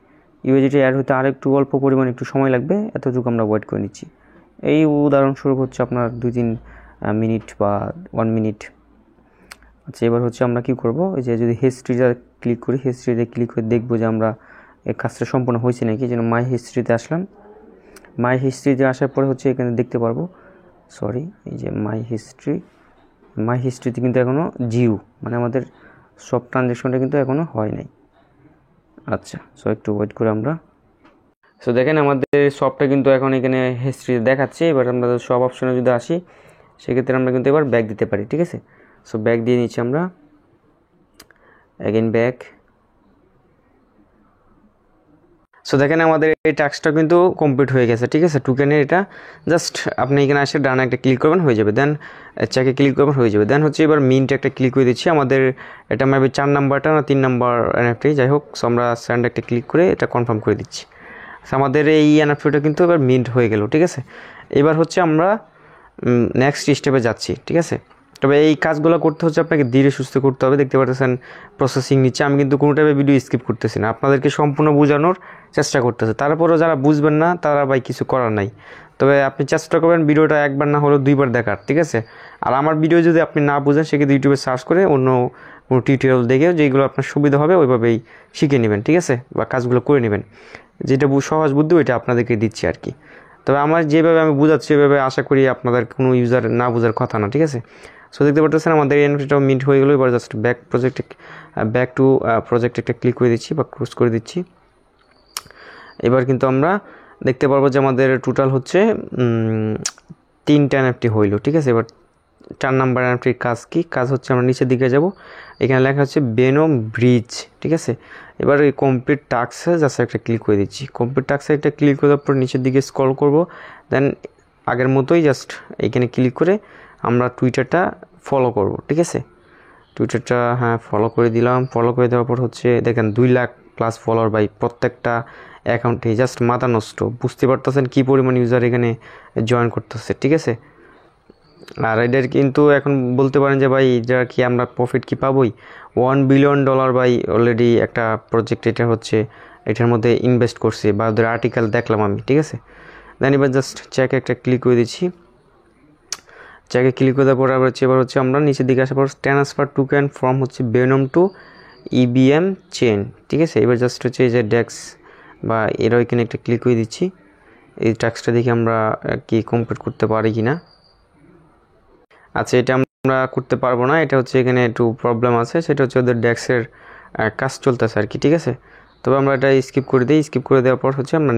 A: ইউএসডিটি অ্যাড হতে আর একটু অল্প পরিমাণ একটু সময় লাগবে, এতটুকু আমরা ওয়েট করে নিচ্ছি। এই উদাহরণস্বরূপ হচ্ছে আপনার 2-3 মিনিট বা 1 মিনিট। আচ্ছা, এবার হচ্ছে আমরা কি করব, এই যে যদি হিস্ট্রিটা ক্লিক করি, হিস্ট্রিতে ক্লিক করে দেখবো যে আমরা এই কাজটা সম্পূর্ণ হয়েছে নাকি। যেন মাই হিস্ট্রিতে আসলাম। মাই হিস্ট্রিতে আসার পরে হচ্ছে এখানে দেখতে পারবো, এই যে মাই হিস্ট্রিতে কিন্তু এখনও জিরো, মানে আমাদের সব ট্রানজ্যাকশনটা কিন্তু এখনও হয় নাই। আচ্ছা, সো একটু ওয়েট করে আমরা। সো দেখেন আমাদের সবটা কিন্তু এখন এখানে হিস্ট্রিতে দেখাচ্ছে। এবার আমরা সব অপশনে যদি আসি সেক্ষেত্রে আমরা কিন্তু এবার ব্যাক দিতে পারি, ঠিক আছে। সো ব্যাক দিয়ে নিচ্ছি আমরা, অ্যাগেন ব্যাক। সো দেখেন আমাদের এই টাস্কটা কিন্তু কমপ্লিট হয়ে গেছে, ঠিক আছে। টোকেনের এটা জাস্ট আপনি এখানে আসে ডানে একটা ক্লিক করবেন, হয়ে যাবে। দেন চেকে ক্লিক করবেন, হয়ে যাবে। দেন হচ্ছে এবার মিন্টে একটা ক্লিক করে দিচ্ছি। আমাদের এটা মেবি 4 নাম্বারটা না 3 নাম্বার এনএফটি, যাই হোক। সো আমরা সেন্ড একটা ক্লিক করে এটা কনফার্ম করে দিচ্ছি। সো আমাদের এই এনএফটিটা কিন্তু এবার মিন্ট হয়ে গেল, ঠিক আছে। এবার হচ্ছে আমরা নেক্সট স্টেপে যাচ্ছি, ঠিক আছে। তবে এই কাজগুলো করতে হচ্ছে আপনাকে ধীরে সুস্থে করতে হবে। দেখতে পাচ্ছেন প্রসেসিং নিচ্ছে। আমি কিন্তু কোনো টাইপের ভিডিও স্কিপ করতেছি না, আপনাদেরকে সম্পূর্ণ বোঝানোর চেষ্টা করতেছে। তারপরেও যারা বুঝবেন না তারা ভাই কিছু করার নাই। তবে আপনি চেষ্টা করবেন ভিডিওটা একবার না হলেও 2বার দেখার, ঠিক আছে। আর আমার ভিডিও যদি আপনি না বুঝেন সেক্ষেত্রে ইউটিউবে সার্চ করে অন্য কোনো টিউটোরিয়াল দেখে যেগুলো আপনার সুবিধা হবে ওইভাবেই শিখে নেবেন, ঠিক আছে, বা কাজগুলো করে নেবেন। যেটা সহজ বুদ্ধি ওইটা আপনাদেরকে দিচ্ছি আর কি। তবে আমার যেভাবে আমি বুঝাচ্ছি সেভাবে আশা করি আপনাদের কোনো ইউজার না বোঝার কথা না, ঠিক আছে। সো দেখতে পাচ্ছেন আমাদের এনএফটিটাও মিন্ট হয়ে গেলো। এবার জাস্ট ব্যাক টু প্রজেক্ট একটা ক্লিক করে দিচ্ছি বা ক্লোজ করে দিচ্ছি। এবার কিন্তু আমরা দেখতে পারবো যে আমাদের টোটাল হচ্ছে 3টা এনএফটি হইলো, ঠিক আছে। এবার 4 নাম্বার এনএফটির কাজ হচ্ছে আমরা নিচের দিকে যাব, এখানে লেখা হচ্ছে বেনম ব্রিজ, ঠিক আছে। এবার এই কমপ্লিট টাস্কে জাস্ট একটা ক্লিক করে দিচ্ছি। কমপ্লিট টাস্কে একটা ক্লিক করার পর নিচের দিকে স্ক্রল করব। দেন আগের মতোই জাস্ট এইখানে ক্লিক করে আমরা টুইটারটা ফলো করব, ঠিক আছে। টুইটারটা ফলো করে দিলাম। ফলো করে দেওয়ার পর হচ্ছে দেখেন 2 লাখ প্লাস ফলোয়ার বাই প্রত্যেকটা অ্যাকাউন্টে। জাস্ট মাথা নষ্ট, বুঝতে পারতেছেন কী পরিমাণ ইউজার এখানে জয়েন করতেছে, ঠিক আছে। আর এদের কিন্তু এখন বলতে পারেন যে ভাই এটা কি আমরা প্রফিট কি পাবোই। $1 বিলিয়ন ভাই অলরেডি একটা প্রজেক্ট এটা হচ্ছে এটার মধ্যে ইনভেস্ট করছে, বা ওদের আর্টিকেল দেখলাম আমি, ঠিক আছে। দেন এবার জাস্ট চেকে একটা ক্লিক করে দিচ্ছি। চেকে ক্লিক করে দেওয়ার পর এবার হচ্ছে আমরা নিচের দিকে আসার পর ট্রান্সফার টোকেন ফ্রম হচ্ছে বেনম টু ইবিএম চেন, ঠিক আছে। এবার জাস্ট হচ্ছে এই যে ডেক্স বা এর ওইখানে একটা ক্লিক করে দিচ্ছি। এই টাস্কটা দেখি আমরা কি কমপ্লিট করতে পারি কিনা। আচ্ছা, এটা আমরা করতে পারবো না, এটা হচ্ছে এখানে একটু প্রবলেম আছে, সেটা হচ্ছে ওদের ডেস্কের কাজ চলতেছে আর কি, ঠিক আছে। তবে আমরা এটা স্কিপ করে দিই। স্কিপ করে দেওয়ার পর হচ্ছে আমরা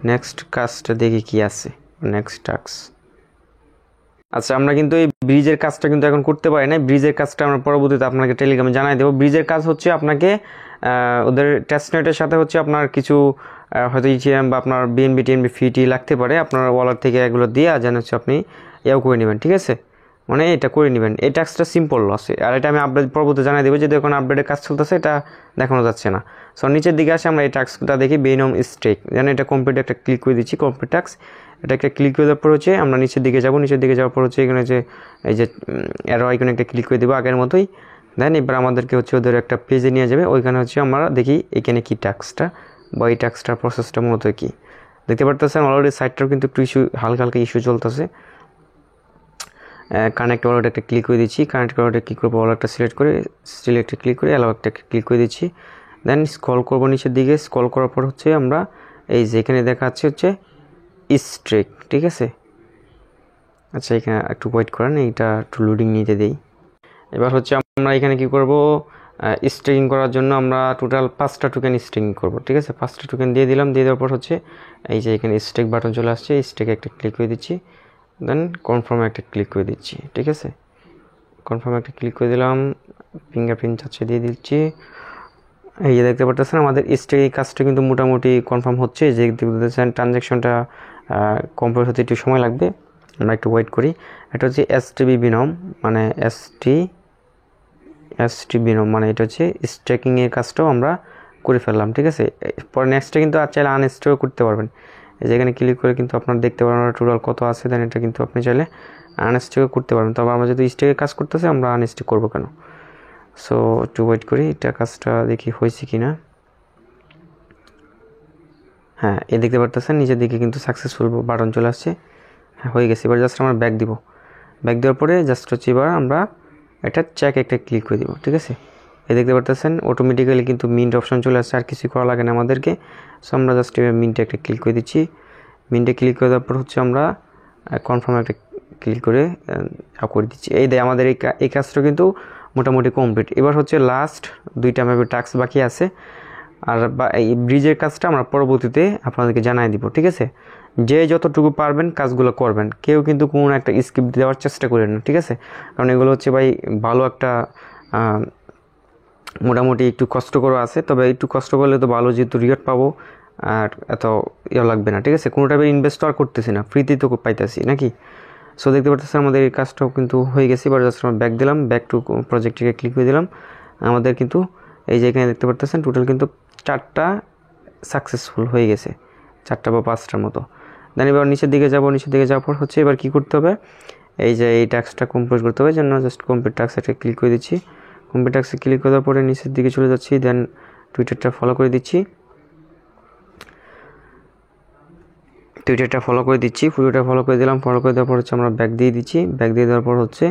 A: নেক্সট কাজটা দেখি কি আছে, নেক্সট টাস্ক। আচ্ছা, আমরা কিন্তু এই ব্রিজের কাজটা কিন্তু এখন করতে পারি না। ব্রিজের কাজটা আমরা পরবর্তীতে আপনাকে টেলিগ্রামে জানাই দেবো। ব্রিজের কাজ হচ্ছে আপনাকে ওদের টেস্টনেটের সাথে হচ্ছে আপনার কিছু হয়তো ইটিএম বা আপনার বিএনবি টিএনবি ফিটি লাগতে পারে, আপনার ওয়ালেট থেকে এগুলো দিয়ে যেন হচ্ছে আপনি এও করে নেবেন, ঠিক আছে, মানে এটা করে নেবেন। এই টাস্কটা সিম্পল আছে, আর এটা আমি আপডেট পরবর্তীতে জানাই দেবো, যদি এখন আপডেটের কাজ চলতেছে এটা দেখানো যাচ্ছে না। সো নিচের দিকে আসে আমরা এই টাস্কটা দেখি, বেনম স্টেক, যেন এটা কমপ্লিট একটা ক্লিক করে দিচ্ছি, কমপ্লিট টাস্ক। এটা একটা ক্লিক করে দেওয়ার পর হচ্ছে আমরা নিচের দিকে যাব। নিচের দিকে যাওয়ার পর হচ্ছে এখানে যে এই যে অ্যারো আইকনে একটা ক্লিক করে দেবো আগের মতোই। দেন এবার আমাদেরকে হচ্ছে ওদের একটা পেজে নিয়ে যাবে, ওইখানে হচ্ছে আমরা দেখি এখানে কি টাস্কটা বা এই টাস্কটার প্রসেসটা মূলত কি দেখতে পারতেছেন। অলরেডি সাইটটাও কিন্তু একটু ইস্যু, হালকা ইস্যু চলতেছে। কানেক্ট ওয়ালেট একটা ক্লিক করে দিচ্ছি, কানেক্ট ওয়ালেটে ক্লিক করবো, ওয়ালেটটা সিলেক্টে ক্লিক করে অ্যালাউ একটা ক্লিক করে দিচ্ছি। দেন স্ক্রল করবো নিচের দিকে, স্ক্রল করার পর হচ্ছে আমরা এই যে এখানে দেখাচ্ছে হচ্ছে স্ট্রেক, ঠিক আছে। আচ্ছা, এখানে একটু ওয়েট করেন, এইটা একটু লোডিং নিতে দেই। এবার হচ্ছে আমরা এখানে কি করব, স্টেকিং করার জন্য আমরা টোটাল 5টা টোকেন স্টেকিং করব, ঠিক আছে। 5টা টোকেন দিয়ে দিলাম, দিয়ে দেওয়ার পর হচ্ছে এই যে এখানে স্টেক বাটন চলে আসছে, স্টেকে একটা ক্লিক করে দিচ্ছি। দেন কনফার্মে একটা ক্লিক করে দিচ্ছি, ঠিক আছে। কনফার্মে একটা ক্লিক করে দিলাম, ফিঙ্গারপ্রিন্ট হচ্ছে দিয়ে দিচ্ছি। এই যে দেখতে পাচ্ছেন আমাদের স্টেকিং কাজটা কিন্তু মোটামুটি কনফার্ম হচ্ছে। যে দেখতে পাচ্ছেন ট্রানজ্যাকশনটা কমপ্লিট হতে একটু সময় লাগবে, আমরা একটু ওয়েট করি। এটা হচ্ছে এসটিবি বিনম, মানে এসটি বিনম, মানে এটা হচ্ছে স্টেকিংয়ের কাজটাও আমরা করে ফেললাম, ঠিক আছে। পরে নেক্সটে কিন্তু আর চাইলে আনস্টেকও করতে পারবেন। যেখানে ক্লিক করে কিন্তু আপনারা দেখতে পারবেন টোটাল কত আছে, দেন এটা কিন্তু আপনি চাইলে আনস্টেকও করতে পারবেন। তবে আমরা যদি স্টেকের কাজ করতেছি, আমরা আনস্টেক করবো কেন। সো একটু ওয়েট করি, এটা কাজটা দেখি হয়েছে কি না। হ্যাঁ, এই দেখতে পারতেছেন নিচের দিকে কিন্তু সাকসেসফুল বাটন চলে আসছে। হ্যাঁ, হয়ে গেছে। এবার জাস্ট আমরা ব্যাক দিব, ব্যাক দেওয়ার পরে জাস্ট হচ্ছে এবার আমরা এটা চেক একটা ক্লিক করে দিব, ঠিক আছে। এই দেখতে পারতেছেন অটোমেটিক্যালি কিন্তু মিন্ট অপশন চলে আসছে, আর কিছু করা লাগে না আমাদেরকে। সো আমরা জাস্ট এবার মিন্টে একটা ক্লিক করে দিচ্ছি। মিন্টে ক্লিক করে দেওয়ার পর হচ্ছে আমরা কনফার্ম একটা ক্লিক করে দিচ্ছি। এই দেয় আমাদের এই কাজটা কিন্তু মোটামুটি কমপ্লিট। এবার হচ্ছে লাস্ট 2টা ম্যাপের টাস্ক বাকি আছে, আর এই ব্রিজের কাজটা আমরা পরবর্তীতে আপনাদেরকে জানাই দিব, ঠিক আছে। যে যতটুকু পারবেন কাজগুলো করবেন, কেউ কিন্তু কোনো একটা স্কিপ দেওয়ার চেষ্টা করেন না, ঠিক আছে। কারণ এগুলো হচ্ছে ভাই ভালো একটা মোটামুটি একটু কষ্টকর আছে, তবে একটু কষ্ট করলে তো ভালো যেহেতু রিওয়ার্ড পাবো, আর এত ইয়ে লাগবে না, ঠিক আছে। কোনো টাইপের ইনভেস্ট আর করতেছি না, ফ্রিতেই তো পাইতেছি নাকি। সো দেখতে পাচ্ছেন আমাদের এই কাজটাও কিন্তু হয়ে গেছে। এবার জাস্ট আমরা ব্যাক দিলাম, ব্যাক টু প্রজেক্টটিকে ক্লিক করে দিলাম। আমাদের কিন্তু এই যে এখানে দেখতে পাচ্ছেন টোটাল কিন্তু 4টা সাকসেসফুল হয়ে গেছে, 4টা বা 5টার মতো। দেন এবার নিচের দিকে যাব, নিচের দিকে যাওয়ার পর হচ্ছে এবার কী করতে হবে, এই যে এই টাস্কটা কমপ্লিট করতে হবে, জন্য জাস্ট কমপ্লিট টাস্ক একটা ক্লিক করে দিচ্ছি। কমপ্লিট টাস্কে ক্লিক করার পরে নিচের দিকে চলে যাচ্ছি, দেন টুইটারটা ফলো করে দিচ্ছি, ফুটোটা ফলো করে দিলাম। ফলো করে দেওয়ার পর হচ্ছে আমরা ব্যাক দিয়ে দিচ্ছি। ব্যাক দিয়ে দেওয়ার পর হচ্ছে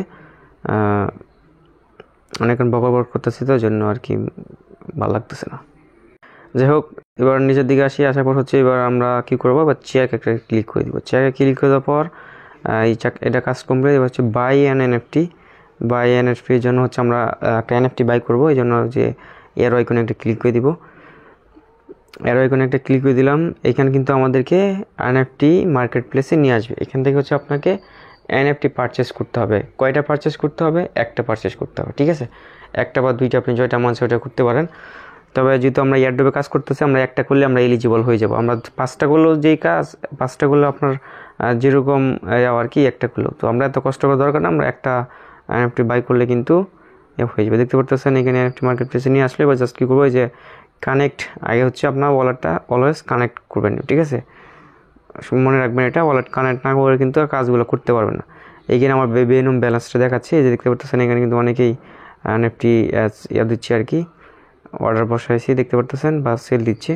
A: অনেকক্ষণ বকর করতেছি, তো জন্য আর কি ভালো লাগতেছে না। যাই হোক, এবার নিচের দিকে আসার পর হচ্ছে এবার আমরা কি করবো, বা চেক একটা ক্লিক করে দিব। চেকে ক্লিক করে দেওয়ার পর এটা কাজ কমপ্লিট। এবার হচ্ছে বাই অ্যান এনএফটির জন্য হচ্ছে আমরা একটা এনএফটি বাই করবো, এই জন্য যে এর আইকনে একটা ক্লিক করে দিব। এর আইকনে একটা ক্লিক করে দিলাম। এখানে কিন্তু আমাদেরকে এনএফটি মার্কেট প্লেসে নিয়ে আসবে। এখান থেকে হচ্ছে আপনাকে এনএফটি পারচেস করতে হবে। কয়টা পারচেস করতে হবে? একটা পারচেস করতে হবে, ঠিক আছে। একটা বা দুইটা আপনি যেটা মন চায় ওটা করতে পারেন। তবে যেহেতু আমরা এয়ারড্রপে কাজ করতেছি, আমরা একটা করলে আমরা এলিজিবল হয়ে যাব। আমরা 5টা করলেও যেই কাজ, 5টা করলে আপনার যেরকম আর কি একটা করলেও, তো আমরা এত কষ্ট করার দরকার না, আমরা একটা এনএফটি বাই করলে কিন্তু হয়ে যাবে। দেখতে পারতেছেন এখানে এনএফটি মার্কেট প্লেসে নিয়ে আসলে বা জাস্ট কী করবো, যে কানেক্ট, আগে হচ্ছে আপনার ওয়ালেটটা অলওয়েজ কানেক্ট করবেন, ঠিক আছে। মনে রাখবেন এটা, ওয়ালেট কানেক্ট না করে কিন্তু কাজগুলো করতে পারবেন না। এইখানে আমার বেনুম ব্যালেন্সটা দেখাচ্ছে, এই যে দেখতে পারতেছেন এখানে কিন্তু অনেকেই এনএফটি দিচ্ছে আর কি, অর্ডার বসাইছি দেখতে পারতেছেন, বা সেল দিচ্ছে।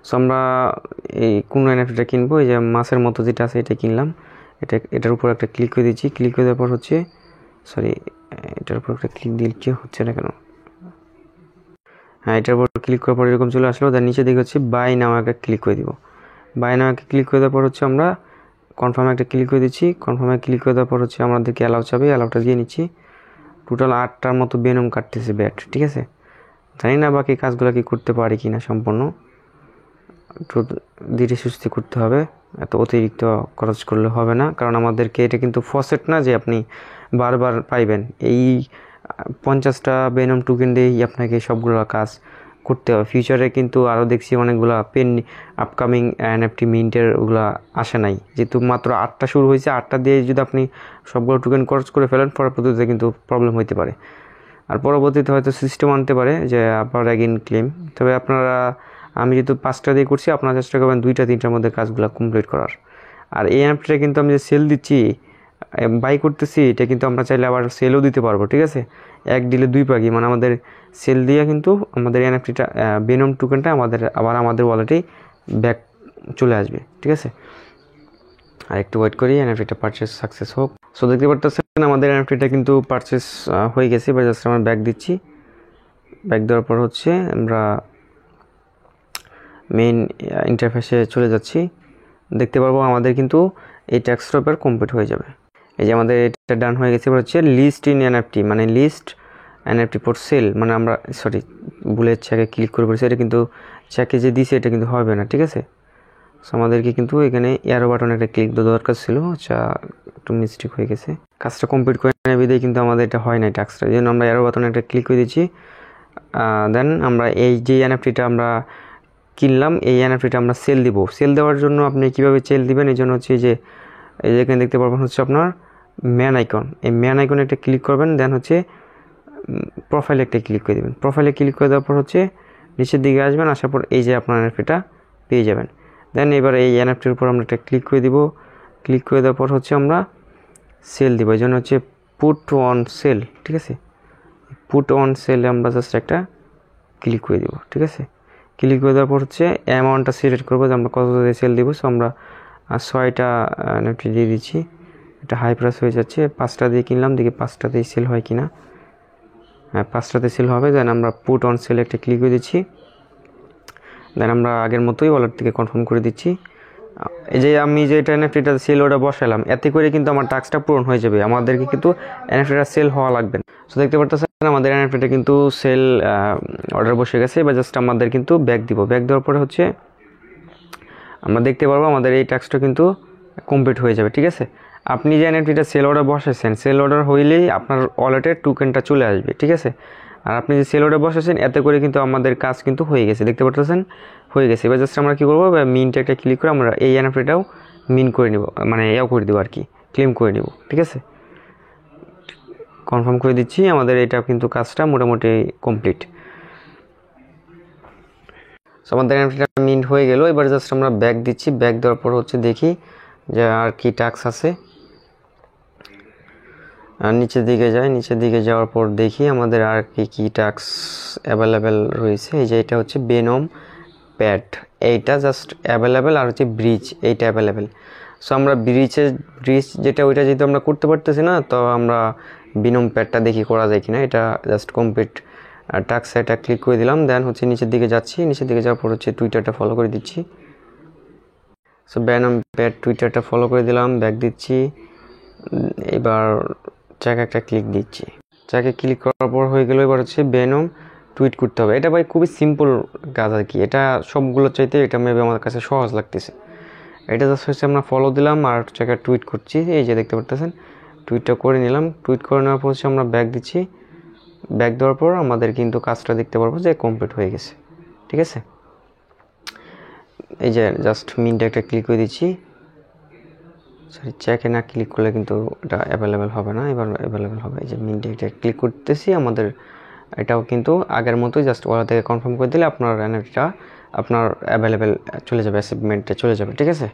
A: সো আমরা এই কোন এনএফটিটা কিনবো, এই যে মাছের মতো যেটা আছে এটা কিনলাম। এটার উপর একটা ক্লিক করে দিচ্ছি। ক্লিক করে দেওয়ার পর হচ্ছে এটার উপর একটা ক্লিক দিচ্ছি, হচ্ছে না কেন। হ্যাঁ, এটার উপর ক্লিক করার পর এরকম চলে আসলো। তার নিচে দিকে হচ্ছে বাই নাও একটা ক্লিক করে দিব। বাই নাও ক্লিক করে দেওয়ার পর হচ্ছে আমরা কনফার্মে একটা ক্লিক করে দিচ্ছি। কনফার্মে ক্লিক করে দেওয়ার পর হচ্ছে আমাদেরকে অ্যালাউ চাবে, অ্যালাউটা দিয়ে নিচ্ছি। টোটাল 8টার মতো বেনম কাটতেছে ব্যাট, ঠিক আছে। জানি না বাকি কাজগুলো কি করতে পারি কি না, সম্পূর্ণ একটু ধীরে সুস্থে করতে হবে, এত অতিরিক্ত খরচ করলে হবে না, কারণ আমাদেরকে এটা কিন্তু ফসেট না যে আপনি বারবার পাইবেন। এই 50টা বেনম টোকেন দিয়েই আপনাকে সবগুলো কাজ করতে হবে। ফিউচারে কিন্তু আরও দেখছি অনেকগুলো পেন আপকামিং এনএফটি মিন্টের ওগুলো আসে নাই, যেহেতু মাত্র 8টা শুরু হয়েছে। 8টা দিয়ে যদি আপনি সবগুলো টোকেন খরচ করে ফেলেন, পরবর্তীতে কিন্তু প্রবলেম হতে পারে, আর পরবর্তীতে হয়তো সিস্টেম আনতে পারে যে আবার অ্যাগেন ক্লেম। তবে আপনারা, আমি যেহেতু 5টা দিয়ে করছি, আপনারা চেষ্টা করবেন 2-3টার মধ্যে কাজগুলো কমপ্লিট করার। আর এই এনএফটিটা কিন্তু আমি যে সেল দিচ্ছি, বাই করতেছি, এটা কিন্তু আমরা চাইলে আবার সেলও দিতে পারবো, ঠিক আছে। এক ডিলে 2 পাখি, মানে আমাদের সেল দিয়ে কিন্তু আমাদের এনএফটিটা বেনম টোকেনটা আমাদের ওয়ালেটেই ব্যাক চলে আসবে, ঠিক আছে। আর একটু ওয়েট করি, এনএফটিটা পারচেস সাকসেস হোক। সো দেখতে পারতেছেন আমাদের এনএফটিটা কিন্তু পারচেস হয়ে গেছে। এবার জাস্ট আমরা ব্যাক দিচ্ছি। ব্যাক দেওয়ার পর হচ্ছে আমরা মেইন ইন্টারফেসে চলে যাচ্ছি। দেখতে পারবো আমাদের কিন্তু এই ট্যাক্সটা এবার কমপ্লিট হয়ে যাবে। এই যে আমাদের এটা ডান হয়ে গেছে। এবার হচ্ছে লিস্ট ইন এনএফটি, মানে লিস্ট এনএফটি ফর সেল, মানে আমরা বুলেট চেকে ক্লিক করে পড়েছি। এটা কিন্তু চেকে যে দিছে এটা কিন্তু হবে না, ঠিক আছে। সো আমাদেরকে কিন্তু এখানে অ্যারো বাটনে একটা ক্লিক দেওয়া দরকার ছিল, একটু মিস্টেক হয়ে গেছে। কাজটা কমপ্লিট করে নেবে দিয়ে কিন্তু আমাদের এটা হয় না টাস্কটা, এই জন্য আমরা অ্যারো বাটনে একটা ক্লিক করে দিচ্ছি। দেন আমরা এই যে এনএফটিটা আমরা কিনলাম, এই এনএফটিটা আমরা সেল দিব। সেল দেওয়ার জন্য আপনি কীভাবে সেল দিবেন, এই জন্য হচ্ছে যে এই যে এখানে দেখতে পারবেন হচ্ছে আপনার ম্যান আইকন, এই ম্যান আইকনে একটা ক্লিক করবেন। দেন হচ্ছে প্রোফাইলে একটা ক্লিক করে দেবেন। প্রোফাইলে ক্লিক করে দেওয়ার পর হচ্ছে নিচের দিকে আসবেন, আসার পর এই যে আপনার এনএফটিটা পেয়ে যাবেন। দেন এবার এই এনএফটির উপর আমরা একটা ক্লিক করে দিব। ক্লিক করে দেওয়ার পর হচ্ছে আমরা সেল দিব, এই জন্য হচ্ছে পুট অন সেল, ঠিক আছে। পুট অন সেলে আমরা জাস্ট একটা ক্লিক করে দিব, ঠিক আছে। ক্লিক করে দেওয়ার পর হচ্ছে অ্যামাউন্টটা সিলেক্ট করবো যে আমরা কত দিয়ে সেল দিব। সো আমরা 6টা এনএফটি দিয়ে দিচ্ছি। এটা হাই প্রাইস হয়ে যাচ্ছে। 5টা দিয়ে কিনলাম, দেখি 5টাতেই সেল হয় কিনা। হ্যাঁ, 5টাতে সেল হবে। দেন আমরা পুট অন সেল একটা ক্লিক করে দিচ্ছি। দেন আমরা আগের মতোই ওয়ালেট থেকে কনফার্ম করে দিচ্ছি। এই যে আমি যে এটা এনএফটিটা সেল অর্ডার বসালাম, এতে করে কিন্তু আমার টাস্কটা পূরণ হয়ে যাবে। আমাদেরকে কিন্তু এনএফটিটা সেল হওয়া লাগবে না। সো দেখতে পারতেছেন আমাদের এনএফটিটা কিন্তু সেল অর্ডার বসে গেছে। এবার জাস্ট আমাদের কিন্তু ব্যাক দিব। ব্যাক দেওয়ার পরে হচ্ছে আমরা দেখতে পারবো আমাদের এই টাস্কটা কিন্তু কমপ্লিট হয়ে যাবে, ঠিক আছে। আপনি যে এনএফটিটা সেল অর্ডার বসাইছেন, সেল অর্ডার হইলেই আপনার ওয়ালেটের টোকেনটা চলে আসবে, ঠিক আছে। আর আপনি যে সেল অর্ডার বসাইছেন, এতে করে কিন্তু আমাদের কাজ কিন্তু হয়ে গেছে, দেখতে পারতেছেন হয়ে গেছে। এবার জাস্ট আমরা কী করবো, মিনটা একটা ক্লিক করে আমরা এই এনএফটিটাও মিন করে নিব, মানে করে দেবো আর কি, ক্লেম করে নিব, ঠিক আছে। কনফার্ম করে দিচ্ছি। আমাদের এটা কিন্তু কাজটা মোটামুটি কমপ্লিট। সো আমাদের এনএফটিটা মিন্ট হয়ে গেল। এবার জাস্ট আমরা ব্যাক দিচ্ছি। ব্যাক দেওয়ার পর হচ্ছে দেখি যে আর কি টাস্ক আছে। আর নিচের দিকে যাই, নিচের দিকে যাওয়ার পর দেখি আমাদের আর কি টাস্ক অ্যাভেলেবেল রয়েছে। এই যে এটা হচ্ছে বেনম প্যাড, এইটা জাস্ট অ্যাভেলেবেল, আর হচ্ছে ব্রিজ, এইটা অ্যাভেলেবেল। সো আমরা ব্রিজ যেটা ওইটা যেহেতু আমরা করতে পারতেছি না, তো আমরা বেনম প্যাডটা দেখি করা যায় কিনা। এটা জাস্ট কমপ্লিট টাস্ক, এটা ক্লিক করে দিলাম। দেন হচ্ছে নিচের দিকে যাচ্ছি। নিচের দিকে যাওয়ার পর হচ্ছে টুইটারটা ফলো করে দিচ্ছি। সো বেনম প্যাড টুইটারটা ফলো করে দিলাম, ব্যাক দিচ্ছি। এবার চাকে একটা ক্লিক দিচ্ছি। চাকে ক্লিক করার পর হয়ে গেল। এবার হচ্ছে বেনম টুইট করতে হবে। এটা ভাই খুবই সিম্পল কাজ আর কি। এটা সবগুলো চাইতে এটা মেবি আমার কাছে সহজ লাগতেছে। এটা জাস্ট হচ্ছে আমরা ফলো দিলাম আর চাকে টুইট করছি। এই যে দেখতে পারতেছেন টুইটটা করে নিলাম। টুইট করে নেওয়ার পর হচ্ছে আমরা ব্যাক দিচ্ছি। ব্যাক দেওয়ার পর আমাদের কিন্তু কাজটা দেখতে পারবো যে কমপ্লিট হয়ে গেছে, ঠিক আছে। এই যে জাস্ট মিনটা একটা ক্লিক করে দিচ্ছি। চেকে না ক্লিক করলে কিন্তু এটা অ্যাভেলেবেল হবে না, এবার অ্যাভেলেবেল হবে। এই যে মিনটা একটা ক্লিক করতেছি, আমাদের এটাও কিন্তু আগের মতোই জাস্ট ওরা থেকে কনফার্ম করে দিলে আপনার এনএফটিটা আপনার অ্যাভেলেবেল চলে যাবে, অ্যাসিভমেন্টে চলে যাবে, ঠিক আছে।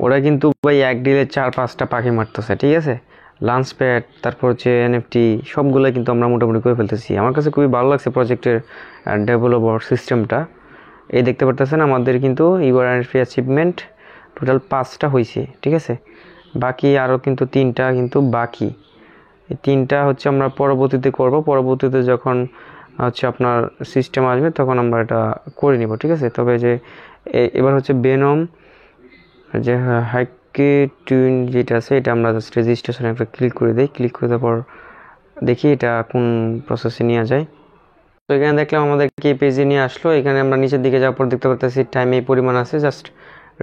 A: ওরা কিন্তু ভাই এক ডিলে 4-5টা পাখি মারতেছে, ঠিক আছে। লাঞ্চ প্যাড, তারপর হচ্ছে এনএফটি, সবগুলো কিন্তু আমরা মোটামুটি করে ফেলতেছি। আমার কাছে খুবই ভালো লাগছে প্রজেক্টের ডেভেলপার সিস্টেমটা। এই দেখতে পারতেছেন আমাদের কিন্তু ইউআর এনএফটি অ্যাচিভমেন্ট টোটাল 5টা হয়েছে, ঠিক আছে। বাকি আরও কিন্তু 3টা কিন্তু বাকি। এই 3টা হচ্ছে আমরা পরবর্তীতে করব। পরবর্তীতে যখন হচ্ছে আপনার সিস্টেম আসবে তখন আমরা এটা করে নিব, ঠিক আছে। তবে যে এবার হচ্ছে বেনম যে হাইকে টুইন যেটা আছে এটা আমরা জাস্ট রেজিস্ট্রেশনে একটা ক্লিক করে দিই। ক্লিক করে দেওয়ার পর দেখি এটা কোন প্রসেসে নিয়ে যায়। তো এখানে দেখলাম আমাদেরকে এই পেজে নিয়ে আসলো। এখানে আমরা নিচের দিকে যাওয়ার পর দেখতে পাচ্ছি টাইম এই পরিমাণ আছে। জাস্ট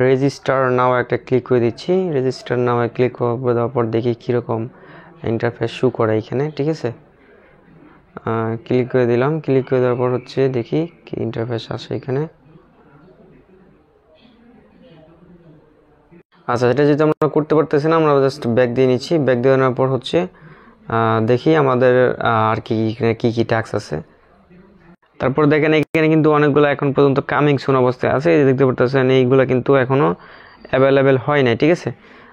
A: রেজিস্টার নাও একটা ক্লিক করে দিচ্ছি। রেজিস্টার নাও ক্লিক করে দেওয়ার পর দেখি কীরকম ইন্টারফেস শু করে এখানে, ঠিক আছে। ক্লিক করে দিলাম। ক্লিক করে দেওয়ার পর হচ্ছে দেখি কি ইন্টারফেস আসে এখানে। আচ্ছা, এটা যেহেতু আমরা করতে পারতেছি না, আমরা জাস্ট ব্যাক দিয়ে নিচ্ছি। ব্যাক দিয়ে নেওয়ার পর হচ্ছে দেখি আমাদের আর কি কি ট্যাক্স আছে। তারপর দেখেন এখানে কিন্তু অনেকগুলো এখন পর্যন্ত কামিং সুন অবস্থায় আছে, এই দেখতে পারতেছেন। এইগুলো কিন্তু এখনও অ্যাভেলেবেল হয় নাই, ঠিক আছে।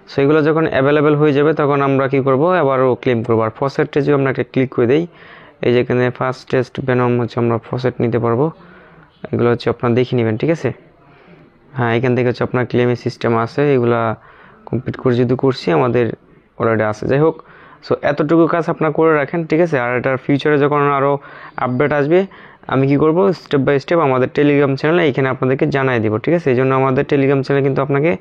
A: সো এগুলো যখন অ্যাভেলেবেল হয়ে যাবে তখন আমরা কি করব, আবারও ক্লেম করবো। আর ফসেটে যদি আমরা একটা ক্লিক করে দিই, এই যে এখানে ফার্স্ট টেস্ট ভেনম হচ্ছে আমরা ফসেট নিতে পারবো। এগুলো হচ্ছে আপনারা দেখে নেবেন, ঠিক আছে। হ্যাঁ, এখান থেকে হচ্ছে আপনার ক্লেমের সিস্টেম আছে, এগুলা কমপ্লিট করে যদি করছি আমাদের অলরেডি আছে। যাই হোক, সো এতটুকু কাজ আপনার করে রাখেন, ঠিক আছে। আর এটার ফিউচারে যখন আরও আপডেট আসবে আমি কি করব, স্টেপ বাই স্টেপ আমাদের টেলিগ্রাম চ্যানেলে এখানে আপনাদেরকে জানাই দিব, ঠিক আছে। এই জন্য আমাদের টেলিগ্রাম চ্যানেলে কিন্তু আপনাকে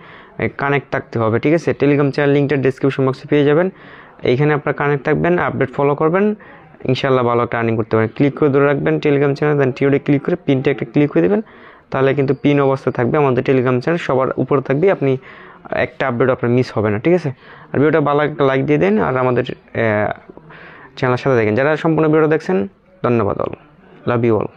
A: কানেক্ট থাকতে হবে, ঠিক আছে। টেলিগ্রাম চ্যানেল লিঙ্কটা ডিসক্রিপশন বক্সে পেয়ে যাবেন। এইখানে আপনার কানেক্ট থাকবেন, আপডেট ফলো করবেন, ইনশাল্লাহ ভালো একটা আর্নিং করতে পারেন। ক্লিক করে ধরে রাখবেন টেলিগ্রাম চ্যানেল, দেন টিওডে ক্লিক করে পিনটা একটা ক্লিক করে দেবেন, তাহলে কিন্তু পিন অবস্থা থাকবে আমাদের টেলিগ্রাম চ্যানেল সবার উপরে থাকবে। আপনি একটা আপডেট আপনার মিস হবে না, ঠিক আছে। আর ভিডিওটা ভালো একটা লাইক দিয়ে দেন, আর আমাদের চ্যানেলের সাথে দেখেন। যারা সম্পূর্ণ ভিডিও দেখছেন ধন্যবাদ। All love you all.